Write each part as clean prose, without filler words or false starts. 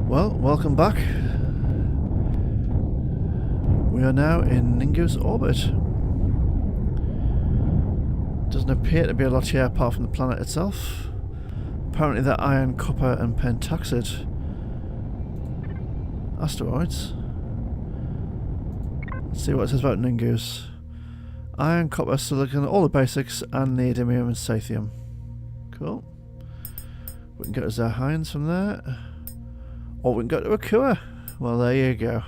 Well, welcome back. We are now in Ningues orbit. Doesn't appear to be a lot here apart from the planet itself. Apparently they're iron, copper and pentaxid asteroids. Let's see what it says about Ningues. Iron, copper, silicon, all the basics, and neodymium and sathium. Cool. We can go to Zerhines from there. Or we can go to Akua. Well, there you go.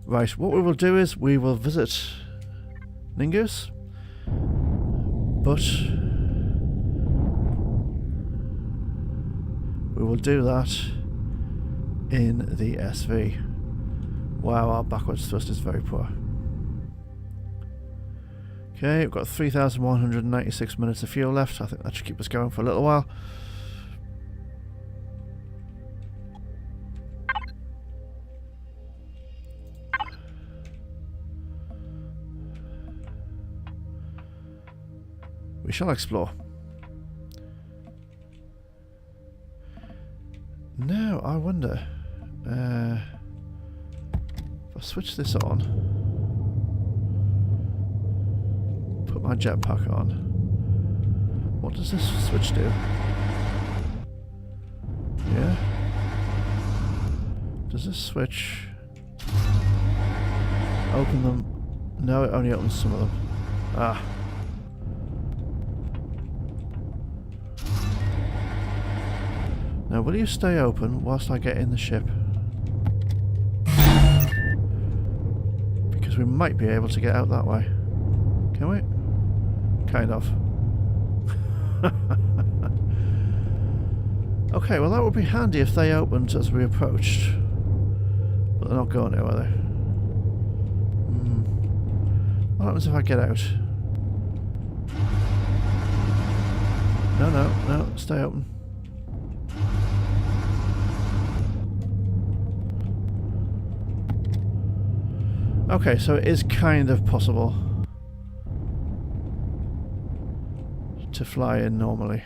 Right, what we will do is we will visit Ningues, but we will do that in the SV. Wow, our backwards thrust is very poor. Okay, we've got 3,196 minutes of fuel left. I think that should keep us going for a little while. We shall explore. Now, I wonder... if I switch this on... put my jetpack on... what does this switch do? Yeah? Does this switch... open them? No, it only opens some of them. Ah. Now, will you stay open whilst I get in the ship? Because we might be able to get out that way. Can we? Kind of. Okay, well that would be handy if they opened as we approached. But they're not going now, are they? What happens if I get out? No, stay open. Okay, so it is kind of possible to fly in normally.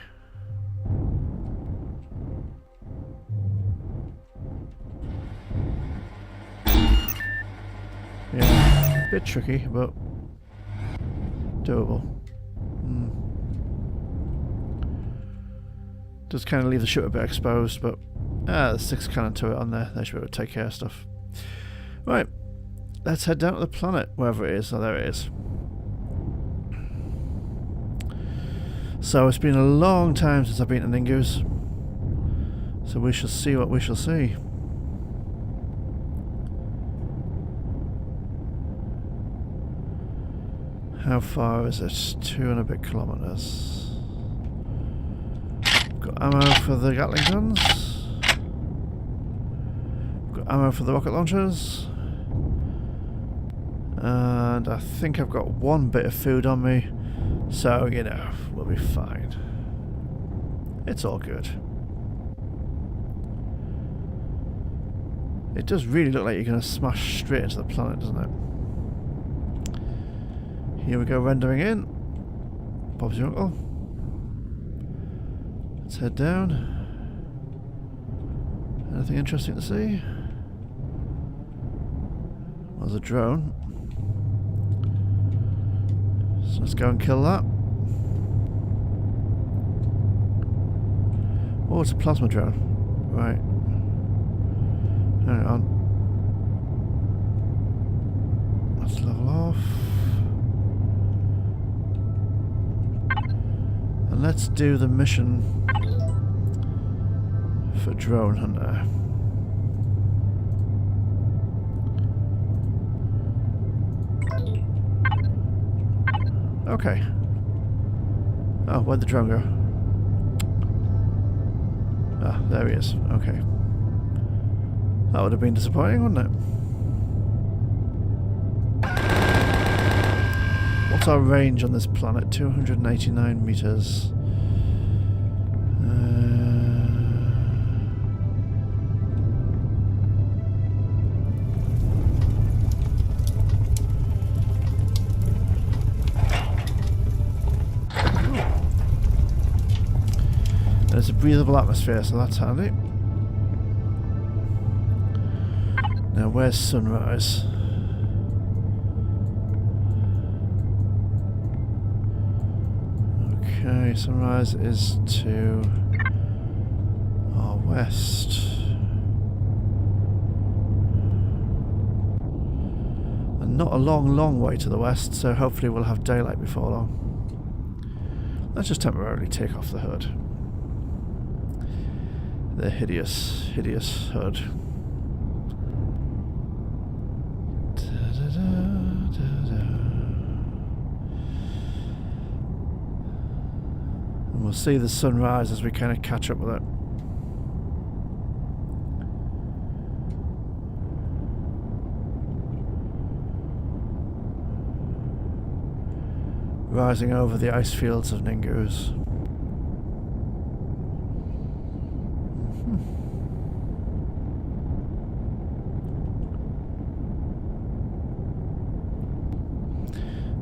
Yeah, a bit tricky, but doable. Does kind of leave the ship a bit exposed, but there's 6 cannon turret on there. They should be able to take care of stuff. Right. Let's head down to the planet, wherever it is. Oh, there it is. So it's been a long time since I've been to Ningues. So we shall see what we shall see. How far is it? 2 and a bit kilometers. Got ammo for the Gatling guns. Got ammo for the rocket launchers. And I think I've got 1 bit of food on me, so, you know, we'll be fine. It's all good. It does really look like you're going to smash straight into the planet, doesn't it? Here we go, rendering in. Bob's your uncle. Let's head down. Anything interesting to see? Well, there's a drone. So let's go and kill that. Oh, it's a plasma drone. Right. Hang on. Let's level off. And let's do the mission for Drone Hunter. Okay. Oh, where'd the drone go? Ah, there he is. Okay. That would have been disappointing, wouldn't it? What's our range on this planet? 289 meters. There's a breathable atmosphere, so that's handy. Now, where's sunrise? Okay, sunrise is to our west. And not a long way to the west, so hopefully we'll have daylight before long. Let's just temporarily take off the hood. The hideous hood. And we'll see the sunrise as we kind of catch up with it. Rising over the ice fields of Ningues.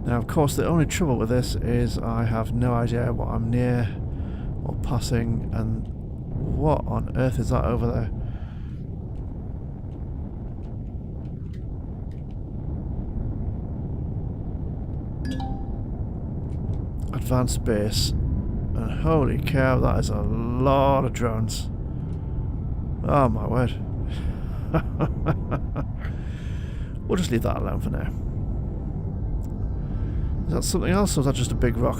Now, of course, the only trouble with this is I have no idea what I'm near or passing, and what on earth is that over there? Advanced base, and holy cow, that is a lot of drones. Oh my word. We'll just leave that alone for now. Is that something else, or is that just a big rock?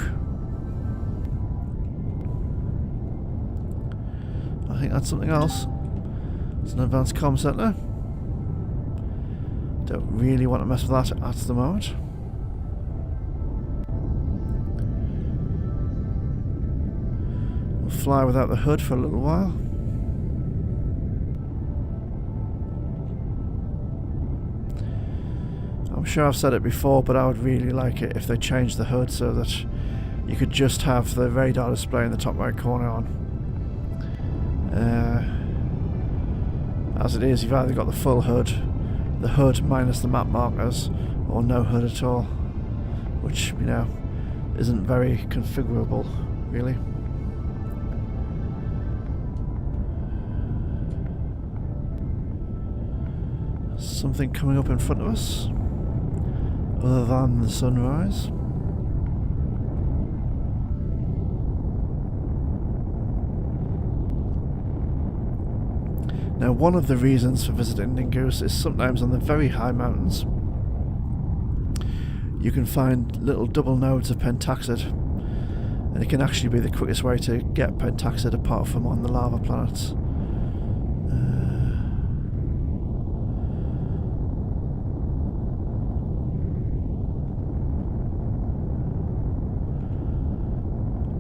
I think that's something else. It's an advanced comm center. Don't really want to mess with that at the moment. We'll fly without the hood for a little while. I'm sure I've said it before, but I would really like it if they changed the hood so that you could just have the radar display in the top right corner on. As it is, you've either got the full hood, the hood minus the map markers, or no hood at all, which, you know, isn't very configurable, really. Something coming up in front of us, other than the sunrise. Now, one of the reasons for visiting Ningues is sometimes on the very high mountains you can find little double nodes of pentaxid, and it can actually be the quickest way to get pentaxid apart from on the lava planets.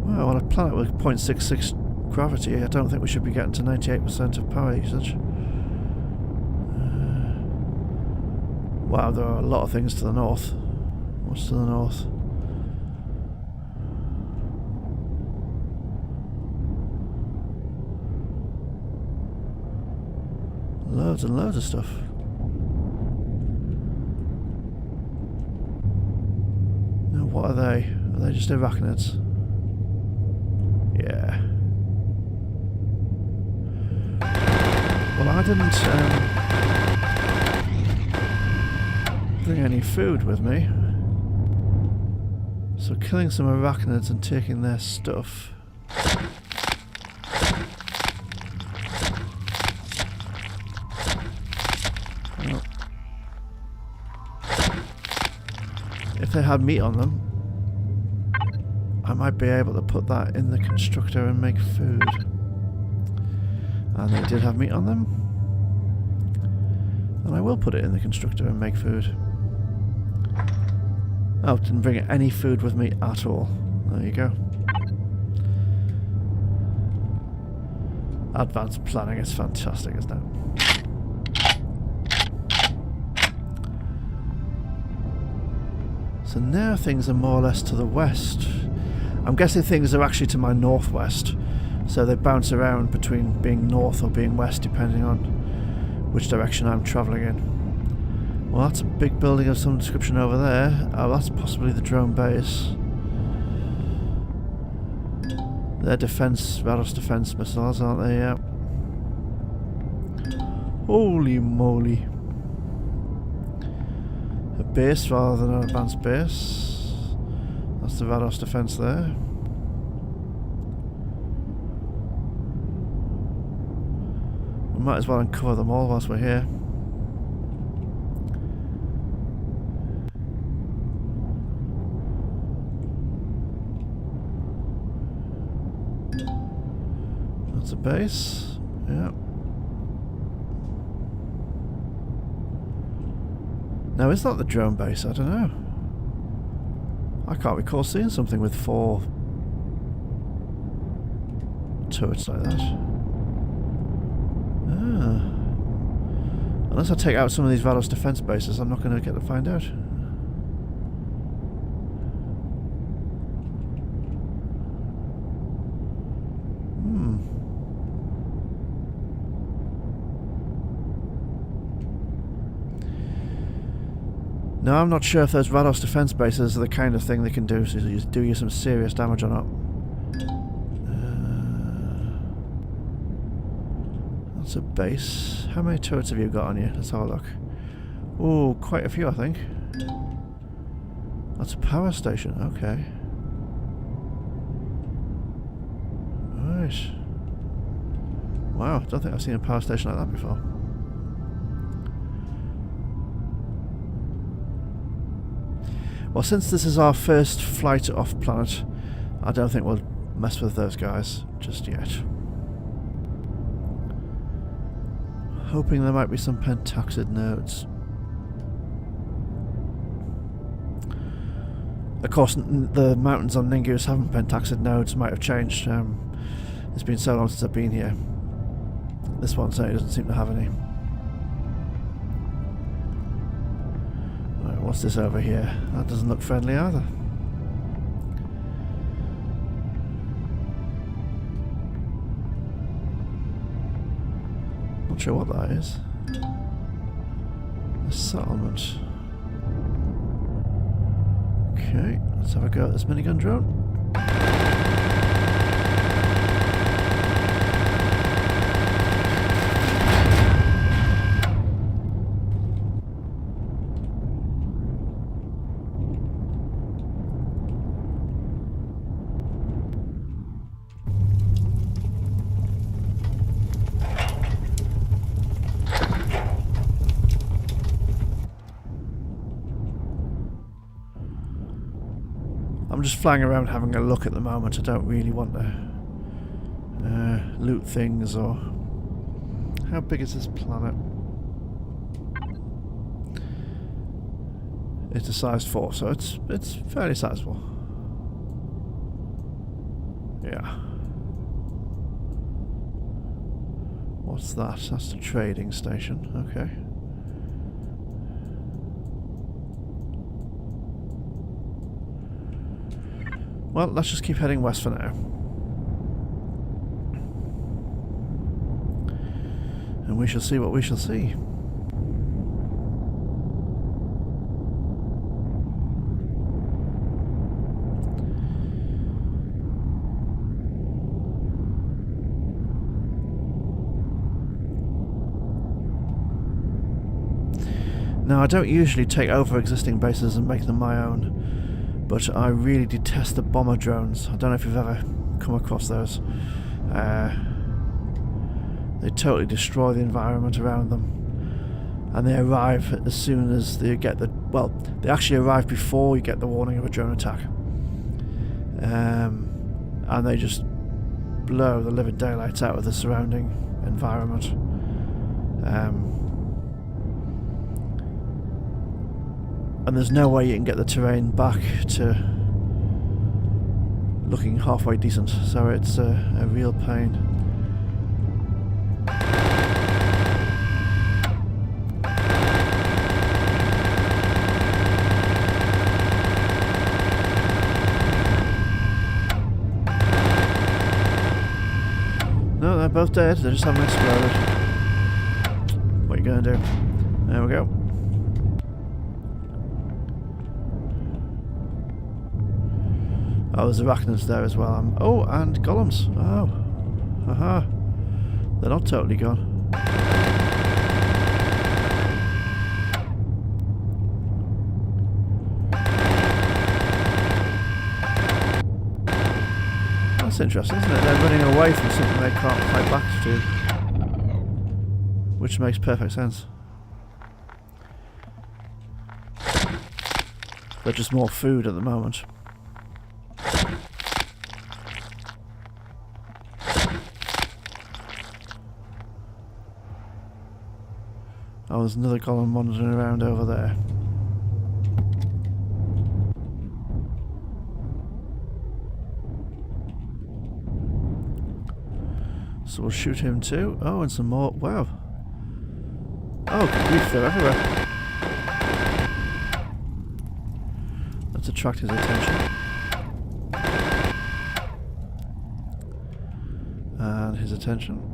Well, on a planet with 0.66 gravity, I don't think we should be getting to 98% of power usage. Wow, there are a lot of things to the north. What's to the north? Loads and loads of stuff. Now, what are they? Are they just arachnids? Yeah. Well, I didn't bring any food with me, so killing some arachnids and taking their stuff. Well, if they had meat on them, I might be able to put that in the constructor and make food. And they did have meat on them. And I will put it in the constructor and make food. Oh, didn't bring any food with me at all. There you go. Advanced planning is fantastic, isn't it? So now things are more or less to the west. I'm guessing things are actually to my northwest, so they bounce around between being north or being west depending on which direction I'm travelling in. Well, that's a big building of some description over there. Oh, that's possibly the drone base. They're defense, Vados defense missiles, aren't they? Yeah. Holy moly. A base rather than an advanced base. That's the Vados defense there. We might as well uncover them all whilst we're here. That's a base. Yeah. Now, is that the drone base? I don't know. I can't recall seeing something with 4 turrets like that. Ah. Unless I take out some of these Vados defense bases, I'm not going to get to find out. Now, I'm not sure if those Vados defense bases are the kind of thing they can do, so do you some serious damage or not. That's a base. How many turrets have you got on you? Let's have a look. Oh, quite a few, I think. That's a power station. Okay. Right. Wow, I don't think I've seen a power station like that before. Well, since this is our first flight off planet, I don't think we'll mess with those guys just yet. Hoping there might be some pentaxid nodes. Of course, the mountains on Ningues having pentaxid nodes might have changed. It's been so long since I've been here. This one certainly doesn't seem to have any. Right, what's this over here? That doesn't look friendly either. Not sure what that is. A settlement. Okay, let's have a go at this minigun drone. I'm just flying around having a look at the moment. I don't really want to loot things or... How big is this planet? It's a size 4, so it's fairly sizable. Yeah. What's that? That's the trading station. Okay. Well, let's just keep heading west for now. And we shall see what we shall see. Now, I don't usually take over existing bases and make them my own. But I really detest the bomber drones. I don't know if you've ever come across those. They totally destroy the environment around them. And they arrive as soon as they get the... Well, they actually arrive before you get the warning of a drone attack. And they just blow the living daylights out of the surrounding environment. And there's no way you can get the terrain back to looking halfway decent, so it's a real pain. No, they're both dead, they just haven't exploded. What are you gonna do? There we go. Oh, there's arachnids there as well. Oh, and golems. Oh. Haha. They're not totally gone. That's interesting, isn't it? They're running away from something they can't fight back to. Which makes perfect sense. They're just more food at the moment. Oh, there's another golem wandering around over there. So we'll shoot him too. Oh, and some more. Wow. Oh, good grief, they're everywhere. Let's attract his attention. And his attention.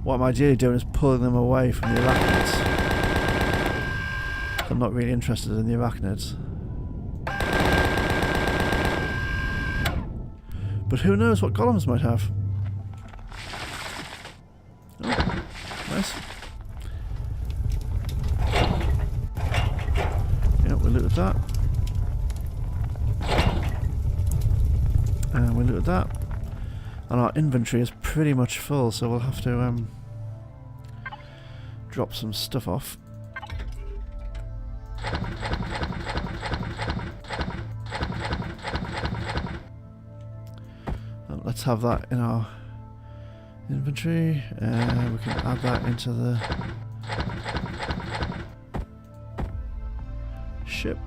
What I'm ideally doing is pulling them away from the arachnids. I'm not really interested in the arachnids. But who knows what golems might have. Oh, nice. Yeah, we looted that. And we looted that. And our inventory is pretty much full, so we'll have to drop some stuff off. Let's have that in our inventory. We can add that into the ship.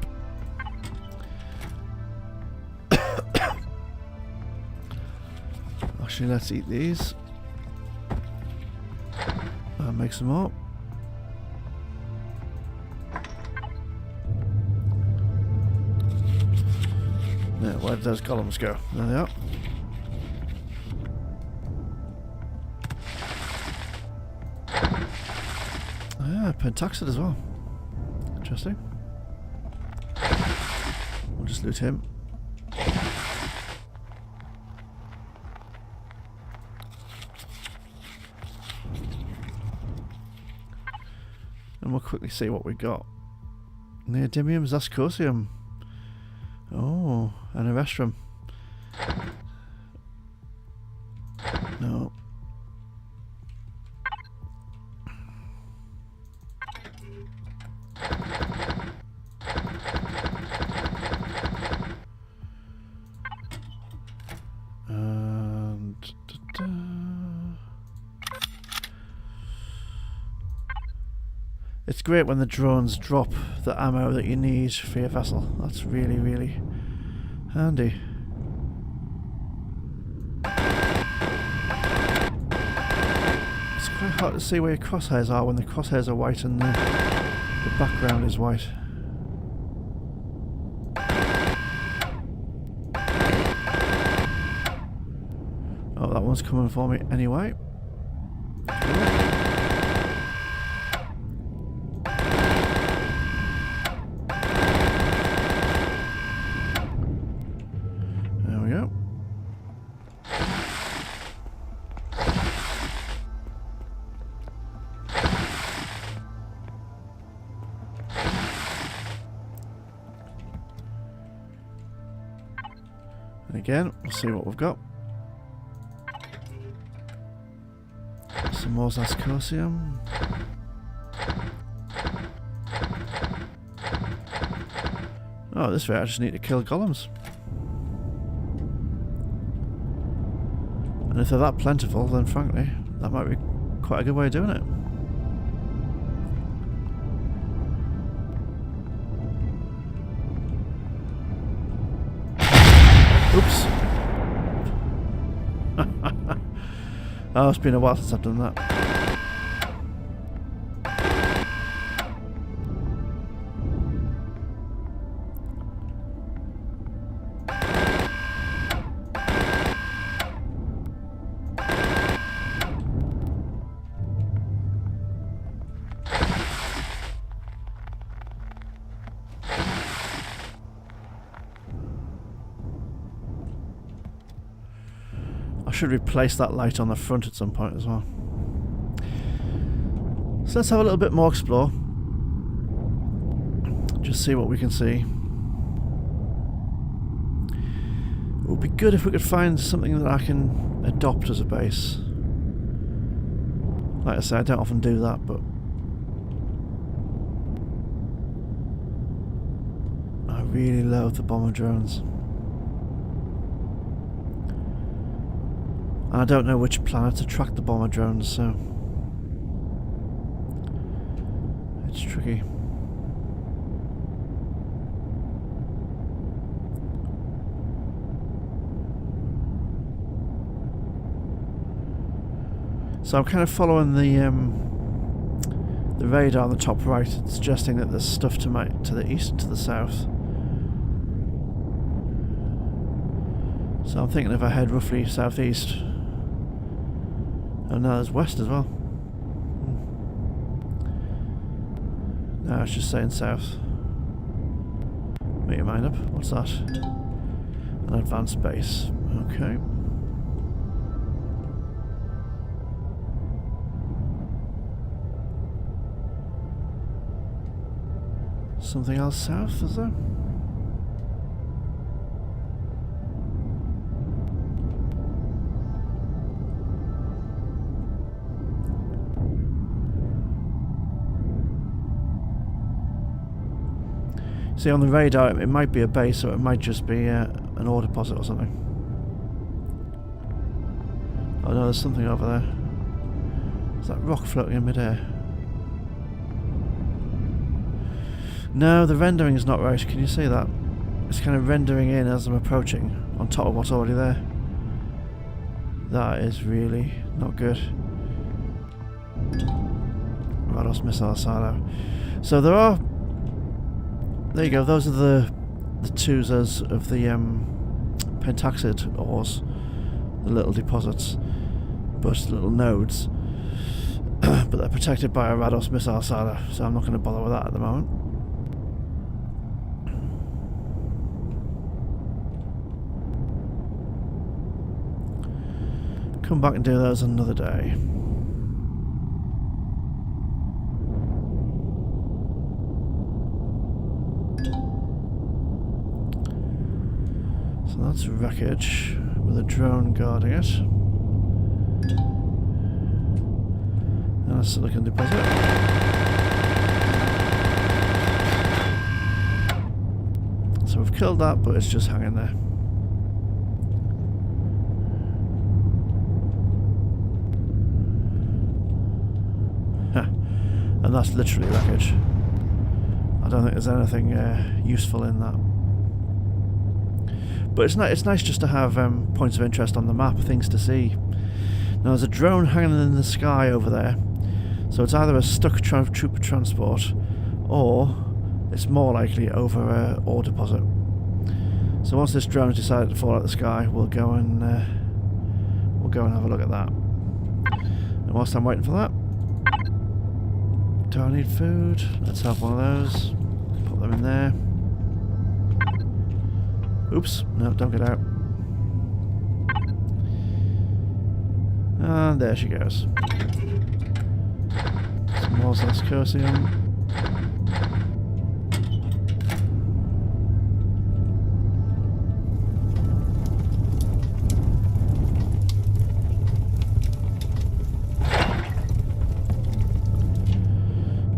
Actually, let's eat these and make some more. Now, where did those golems go? There they are. Ah, Pentaxid as well. Interesting. We'll just loot him. And we'll quickly see what we got. Neodymium zascosium. Oh, and a restrum. No. It's great when the drones drop the ammo that you need for your vessel. That's really, really handy. It's quite hard to see where your crosshairs are when the crosshairs are white and the background is white. Oh, that one's coming for me anyway. Again, we'll see what we've got. Some more zascosium. Oh, this way I just need to kill golems. And if they're that plentiful, then frankly, that might be quite a good way of doing it. Oops. Oh, it's been a while since I've done that. should replace that light on the front at some point as well. So let's have a little bit more explore. Just see what we can see. It would be good if we could find something that I can adopt as a base. Like I say, I don't often do that, but I really love the bomber drones. And I don't know which planet to track the bomber drones, so it's tricky. So I'm kind of following the radar on the top right, suggesting that there's stuff to the east and to the south. So I'm thinking if I head roughly southeast. Oh no, there's west as well. No, it's just saying south. Make your mind up. What's that? An advanced base. Okay. Something else south, is there? See, on the radar, it might be a base, or it might just be an ore deposit or something. Oh no, there's something over there. Is that rock floating in midair? No, the rendering is not right. Can you see that? It's kind of rendering in as I'm approaching, on top of what's already there. That is really not good. Rados missile silo. So there are... There you go, those are the twos of the pentaxid ores. The little deposits. But little nodes. But they're protected by a Rados missile silo, so I'm not going to bother with that at the moment. Come back and do those another day. So that's wreckage with a drone guarding it. And a silicon deposit. So we've killed that, but it's just hanging there. And that's literally wreckage. I don't think there's anything useful in that. But it's nice just to have points of interest on the map, things to see. Now there's a drone hanging in the sky over there. So it's either a stuck trooper transport, or it's more likely over an ore deposit. So once this drone has decided to fall out of the sky, we'll go and have a look at that. And whilst I'm waiting for that, do I need food? Let's have one of those. Put them in there. Oops, no, don't get out. And there she goes. Some more Zascosium.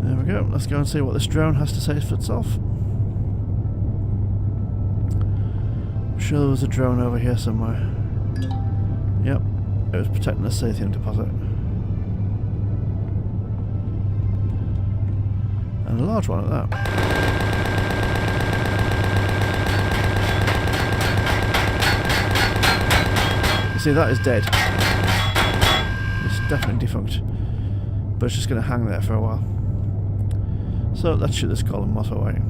There we go. Let's go and see what this drone has to say for itself. I'm sure there was a drone over here somewhere. Yep, it was protecting the Sathium deposit. And a large one at that. You see, that is dead. It's definitely defunct. But it's just going to hang there for a while. So let's shoot this golem whilst we're waiting.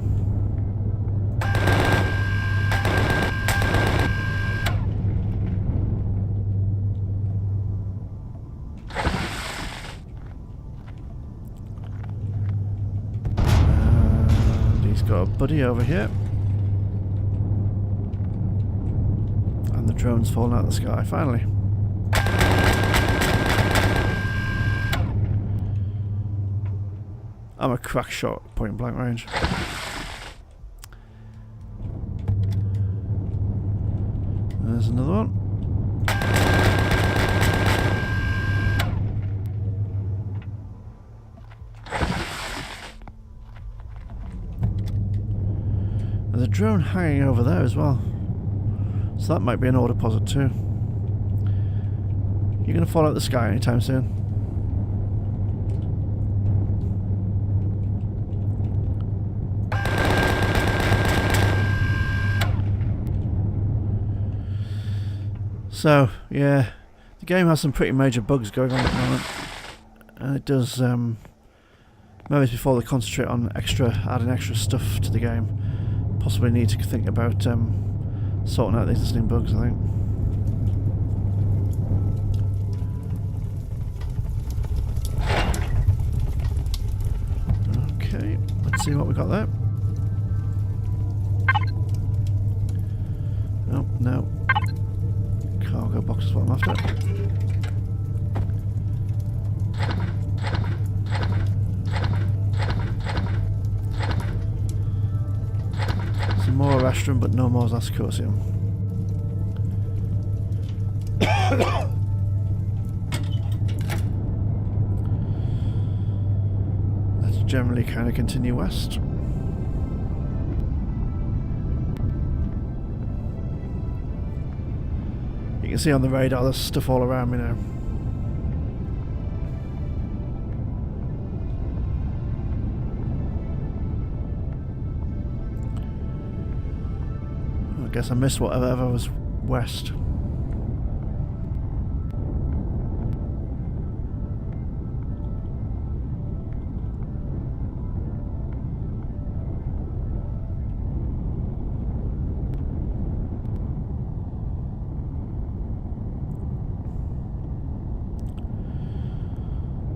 Got a buddy over here, and the drone's falling out of the sky finally. I'm a crack shot at point blank range. There's another one. There's a drone hanging over there as well. So that might be an ore deposit too. You're going to fall out of the sky anytime soon. So, yeah, the game has some pretty major bugs going on at the moment. And it does, maybe it's before they concentrate on adding extra stuff to the game. Possibly need to think about sorting out the existing bugs, I think. Okay, let's see what we got there. Oh, no. Cargo box is what I'm after. Some more restaurant, but no more Zascosium. Let's generally kind of continue west. You can see on the radar there's stuff all around me now. I guess I missed whatever was west.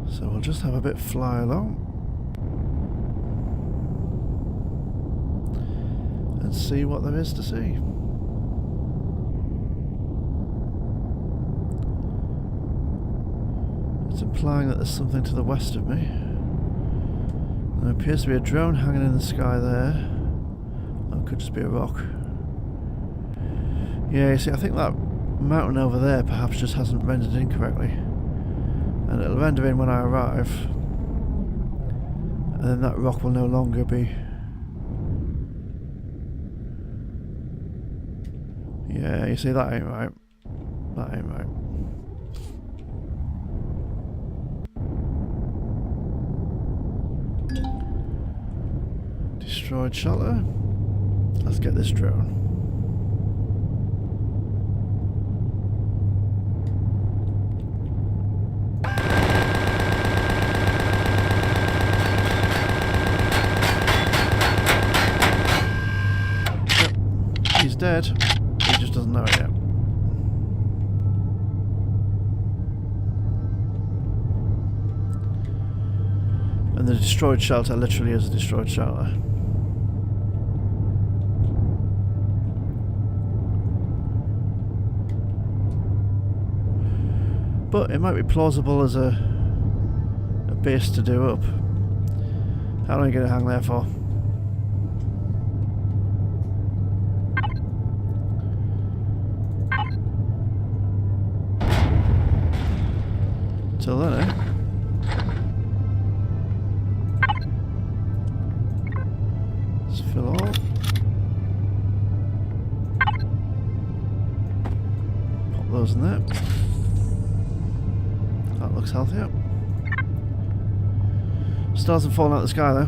So we'll just have a bit fly along and see what there is to see. It's implying that there's something to the west of me. There appears to be a drone hanging in the sky there. Or it could just be a rock. Yeah, you see, I think that mountain over there perhaps just hasn't rendered in correctly. And it'll render in when I arrive, and then that rock will no longer be. Yeah, you see, that ain't right. That ain't right. Destroyed shelter. Let's get this drone. Dead. He just doesn't know it yet. And the destroyed shelter literally is a destroyed shelter. But it might be plausible as a base to do up. How long are you going to hang there for? Till then, eh? Let's fill all. Pop those in there. That looks healthier. Still hasn't fallen out of the sky though.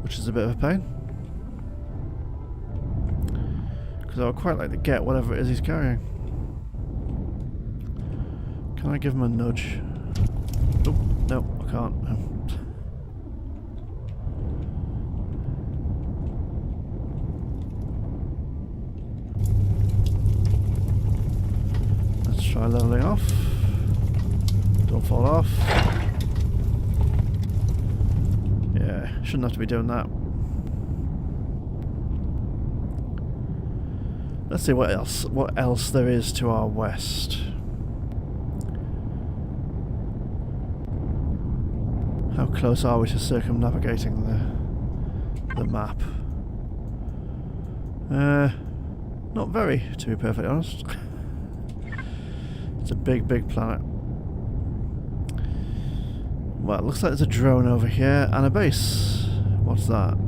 Which is a bit of a pain. Because I would quite like to get whatever it is he's carrying. Can I give him a nudge? Oh, no, I can't. Let's try leveling off. Don't fall off. Yeah, shouldn't have to be doing that. Let's see what else there is to our west. How close are we to circumnavigating the map? Not very, to be perfectly honest. It's a big, big planet. Well, it looks like there's a drone over here and a base. What's that?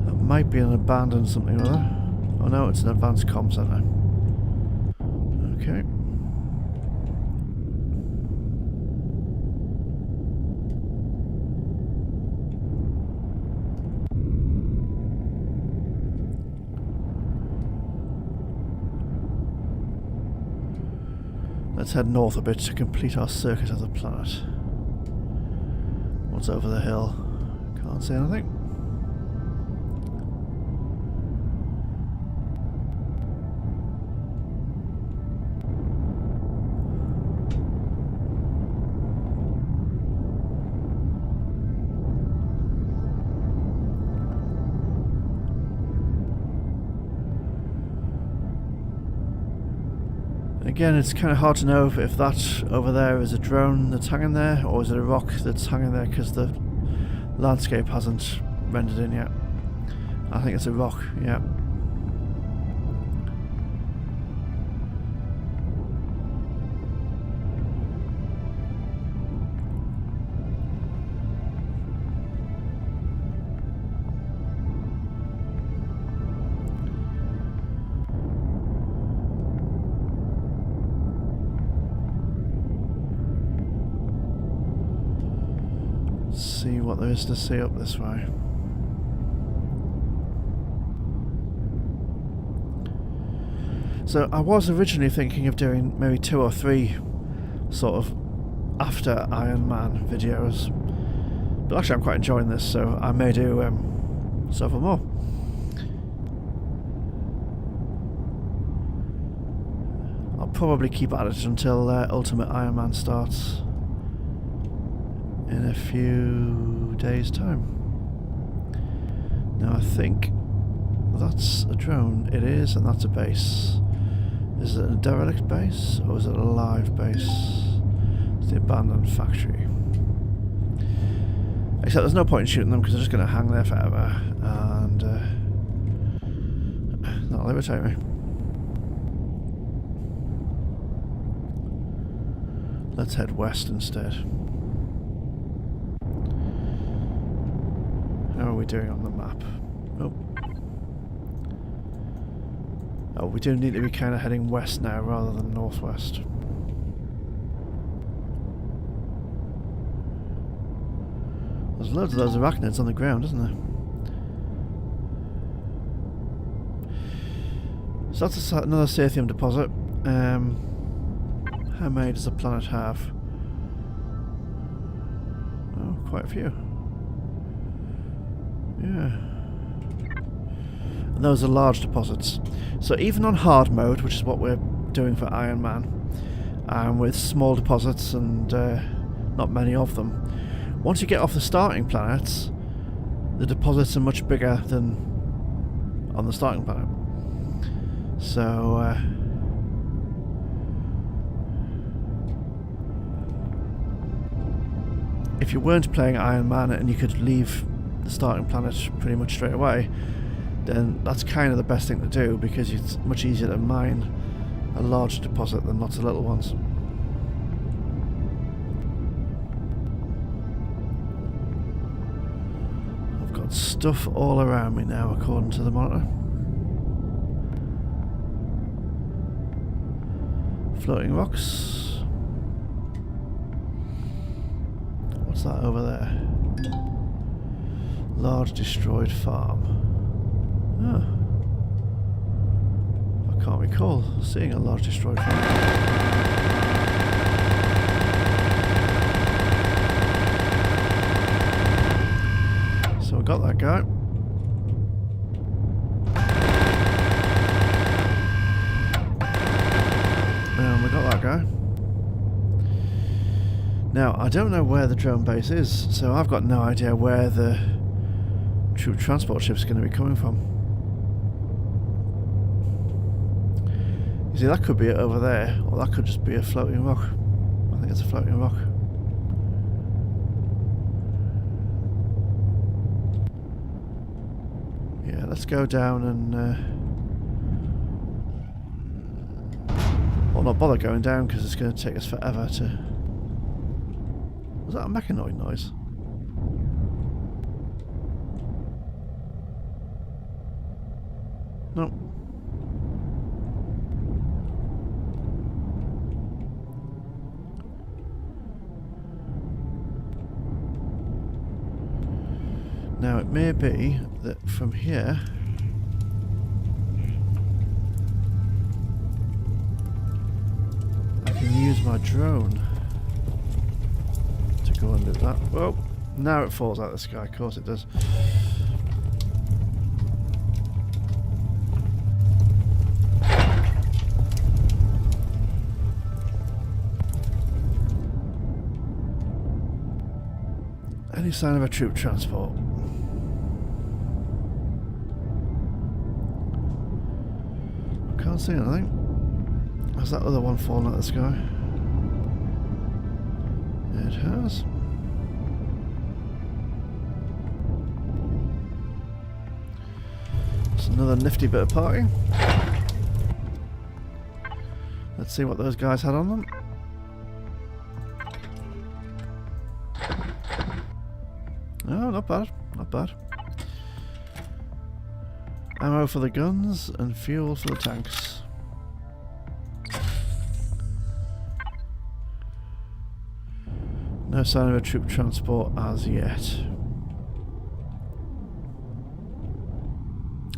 That might be an abandoned something or other. Oh no, it's an advanced comm center. Okay. Let's head north a bit to complete our circuit of the planet. What's over the hill? Can't see anything. Again, it's kind of hard to know if that over there is a drone that's hanging there, or is it a rock that's hanging there because the landscape hasn't rendered in yet. I think it's a rock, yeah. See what there is to see up this way. So I was originally thinking of doing maybe 2 or 3 sort of after Ironman videos, but actually I'm quite enjoying this, so I may do several more. I'll probably keep at it until Ultimate Ironman starts in a few days' time. Now I think that's a drone. It is, and that's a base. Is it a derelict base or is it a live base? It's the abandoned factory. Except there's no point in shooting them because they're just going to hang there forever and that'll irritate me. Let's head west instead. How are we doing on the map? Oh, we do need to be kind of heading west now rather than northwest. There's loads of those arachnids on the ground, isn't there? So that's another Sathium deposit. How many does the planet have? Oh, quite a few. Yeah. And those are large deposits. So even on hard mode, which is what we're doing for Ironman, with small deposits and not many of them, once you get off the starting planets, the deposits are much bigger than on the starting planet. So if you weren't playing Ironman and you could leave the starting planet pretty much straight away, then that's kind of the best thing to do, because it's much easier to mine a large deposit than lots of little ones. I've got stuff all around me now according to the monitor. Floating rocks. What's that over there? Large destroyed farm. Oh. I can't recall seeing a large destroyed farm. So we got that guy. And we got that guy. Now, I don't know where the drone base is, so I've got no idea where the troop transport ship's going to be coming from. You see, that could be it over there, or that could just be a floating rock. I think it's a floating rock. Yeah, let's go down and... well, not bother going down because it's going to take us forever to... Was that a mechanoid noise? No. Now it may be that from here I can use my drone to go and do that. Whoa! Now it falls out of the sky, of course it does. Any sign of a troop transport? Can't see anything. Has that other one fallen out of the sky? It has. It's another nifty bit of parking. Let's see what those guys had on them. Oh, not bad, not bad. Ammo for the guns and fuel for the tanks. No sign of a troop transport as yet.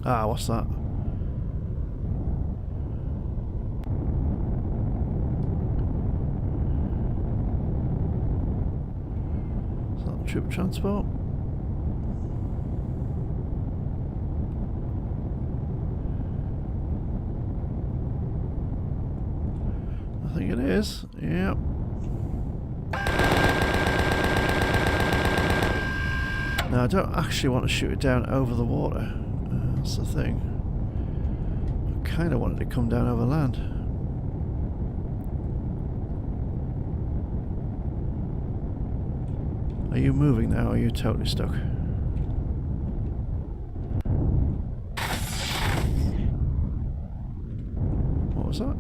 Ah, what's that? Is that a troop transport? I think it is, yep. Now I don't actually want to shoot it down over the water, that's the thing. I kind of wanted it to come down over land. Are you moving now or are you totally stuck? What was that?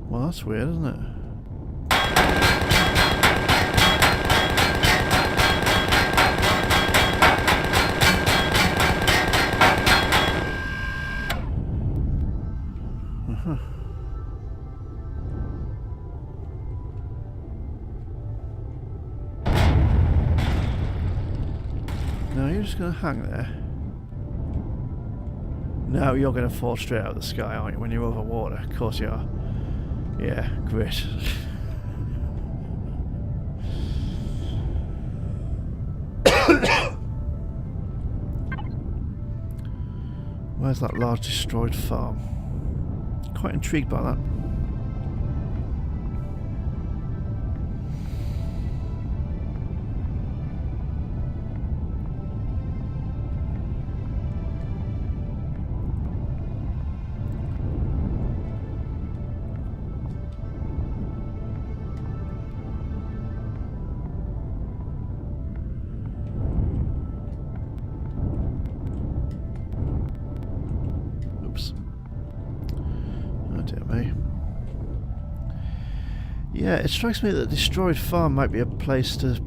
Well, that's weird, isn't it? Now you're just going to hang there. No, you're going to fall straight out of the sky, aren't you, when you're over water? Of course you are. Yeah, great. Where's that large destroyed farm? Quite intrigued by that. Yeah, it strikes me that destroyed farm might be a place to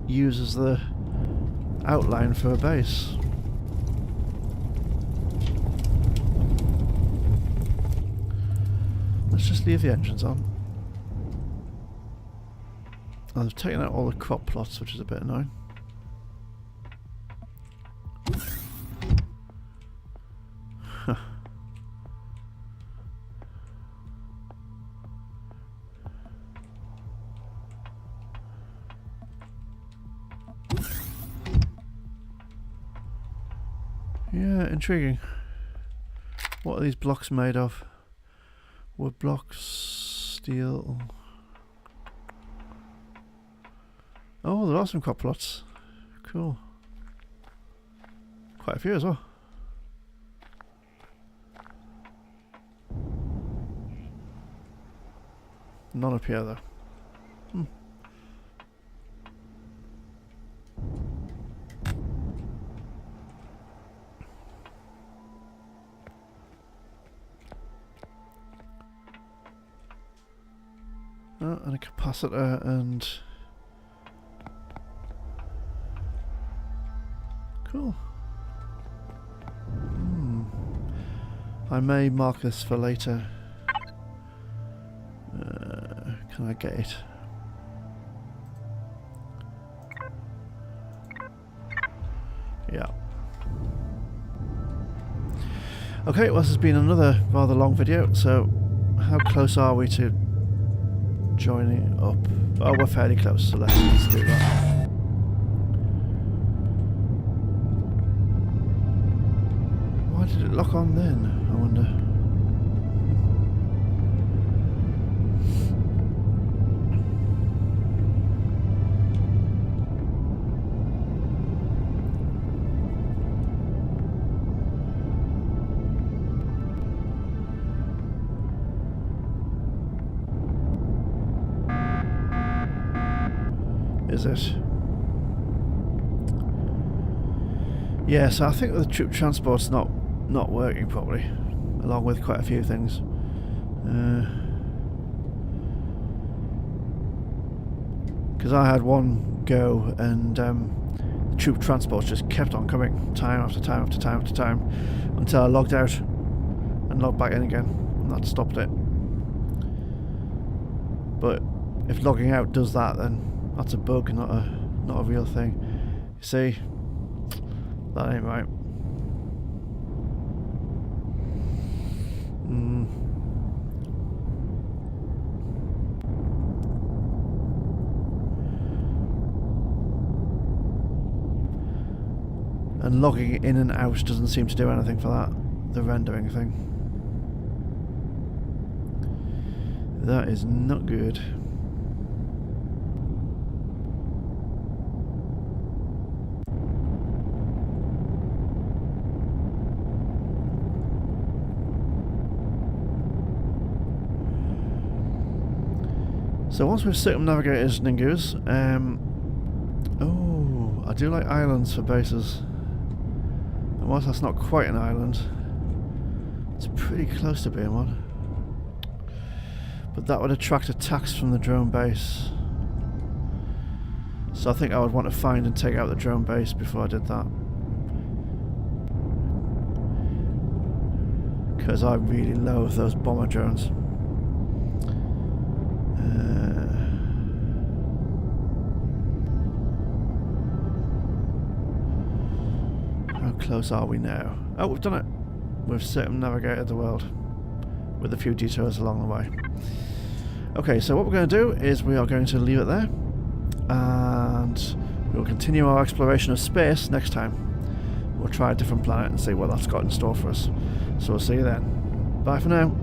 use as the outline for a base. Let's just leave the engines on. And I've taken out all the crop plots, which is a bit annoying. Yeah, intriguing. What are these blocks made of? Wood blocks, steel. Oh, there are some crop plots. Cool. Quite a few as well. None up here though. Oh, and a capacitor and... Cool. I may mark this for later. Can I get it? Yeah. Okay, well this has been another rather long video, so how close are we to joining up? Oh, we're fairly close, so let's do that. Why did it lock on then, I wonder? Is it? Yeah, so I think the troop transport's not working properly, along with quite a few things. Because I had one go and the troop transport just kept on coming time after time after time after time until I logged out and logged back in again, and that stopped it. But if logging out does that, then that's a bug, not a real thing. You see, that ain't right. And logging in and out doesn't seem to do anything for that, the rendering thing. That is not good. So once we've circumnavigated Ningues, oh, I do like islands for bases. And whilst that's not quite an island, it's pretty close to being one. But that would attract attacks from the drone base. So I think I would want to find and take out the drone base before I did that. Because I really loathe those bomber drones. How close are we now? Oh, we've done it. We've circumnavigated the world with a few detours along the way. Okay, so what we're going to do is we are going to leave it there, and we'll continue our exploration of space next time. We'll try a different planet and see what that's got in store for us. So we'll see you then. Bye for now.